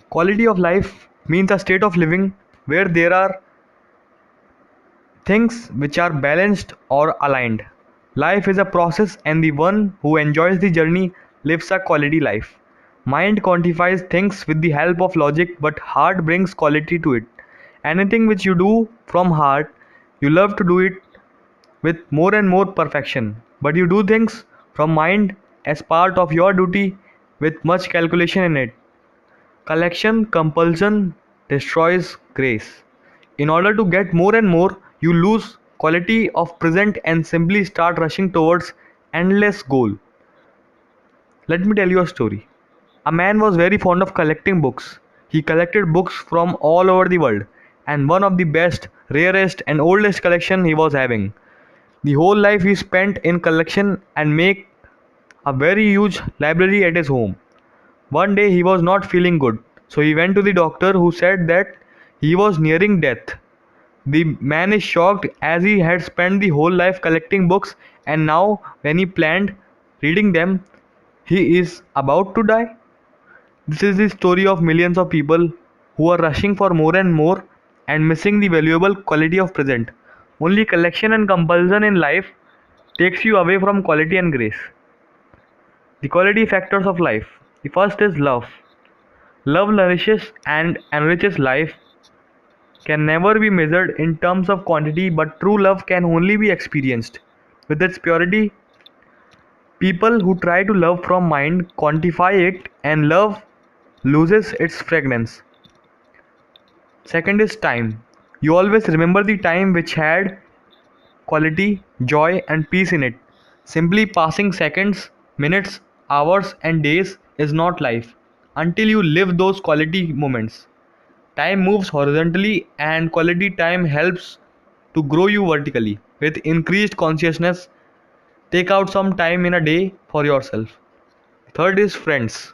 Quality of life means a state of living where there are things which are balanced or aligned. Life is a process, and the one who enjoys the journey lives a quality life. Mind quantifies things with the help of logic, but heart brings quality to it. Anything which you do from heart, you love to do it with more and more perfection. But you do things from mind as part of your duty with much calculation in it. Collection compulsion destroys grace. In order to get more and more, you lose quality of present and simply start rushing towards endless goal. Let me tell you a story. A man was very fond of collecting books. He collected books from all over the world, and one of the best, rarest and oldest collection he was having. The whole life he spent in collection and make a very huge library at his home. One day he was not feeling good, so he went to the doctor who said that he was nearing death. The man is shocked as he had spent the whole life collecting books, and now when he planned reading them, he is about to die. This is the story of millions of people who are rushing for more and more and missing the valuable quality of present. Only collection and compulsion in life takes you away from quality and grace. The quality factors of life. The first is love. Love nourishes and enriches life, can never be measured in terms of quantity, but true love can only be experienced. With its purity, people who try to love from mind quantify it, and love loses its fragrance. Second is time. You always remember the time which had quality, joy, and peace in it. Simply passing seconds, minutes, hours, and days is not life until you live those quality moments. Time moves horizontally, and quality time helps to grow you vertically. With increased consciousness, take out some time in a day for yourself. Third is friends.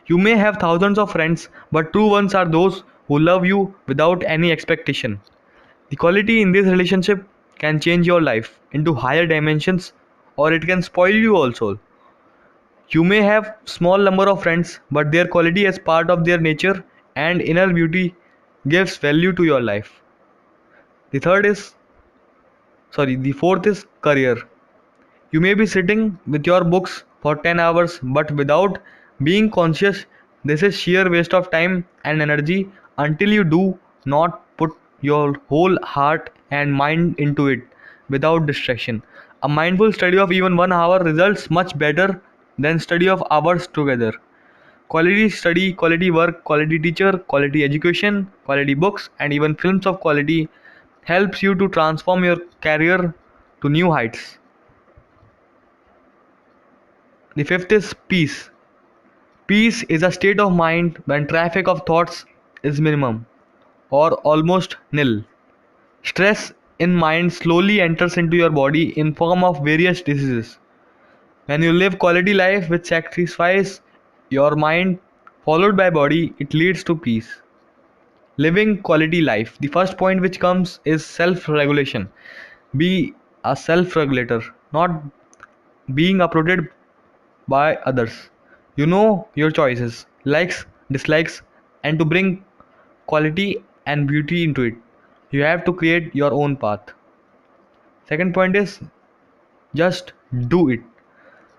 You may have thousands of friends, but true ones are those who love you without any expectation. The quality in this relationship can change your life into higher dimensions, or it can spoil you also. You may have small number of friends, but their quality as part of their nature and inner beauty gives value to your life. The third is the fourth is career. You may be sitting with your books for 10 hours, but without being conscious, this is sheer waste of time and energy until you do not put your whole heart and mind into it without distraction. A mindful study of even 1 hour results much better than study of hours together. Quality study, quality work, quality teacher, quality education, quality books, and even films of quality helps you to transform your career to new heights. The fifth is peace. Peace is a state of mind when traffic of thoughts is minimum or almost nil. Stress in mind slowly enters into your body in form of various diseases. When you live quality life which satisfies your mind followed by body, it leads to peace. Living quality life. The first point which comes is self-regulation. Be a self-regulator, not being uprooted by others. You know your choices, likes, dislikes, and to bring quality and beauty into it, you have to create your own path. Second point is just do it.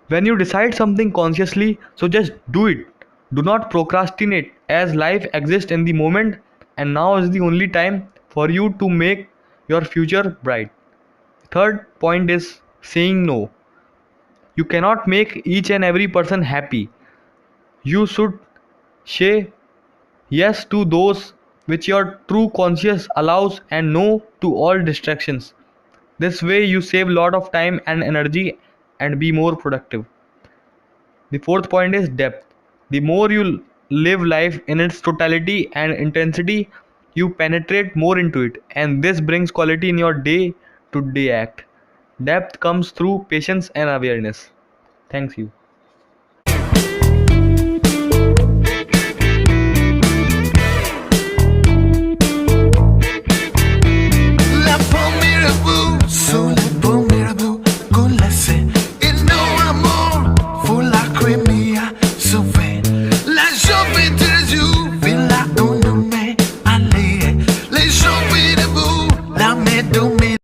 When you decide something consciously, so just do it. Do not procrastinate, as life exists in the moment, and now is the only time for you to make your future bright. Third point is saying no. You cannot make each and every person happy. You should say yes to those which your true conscience allows and no to all distractions. This way you save lot of time and energy and be more productive. The fourth point is depth. The more you live life in its totality and intensity, you penetrate more into it, and this brings quality in your day to day act. Depth comes through patience and awareness. Thanks you.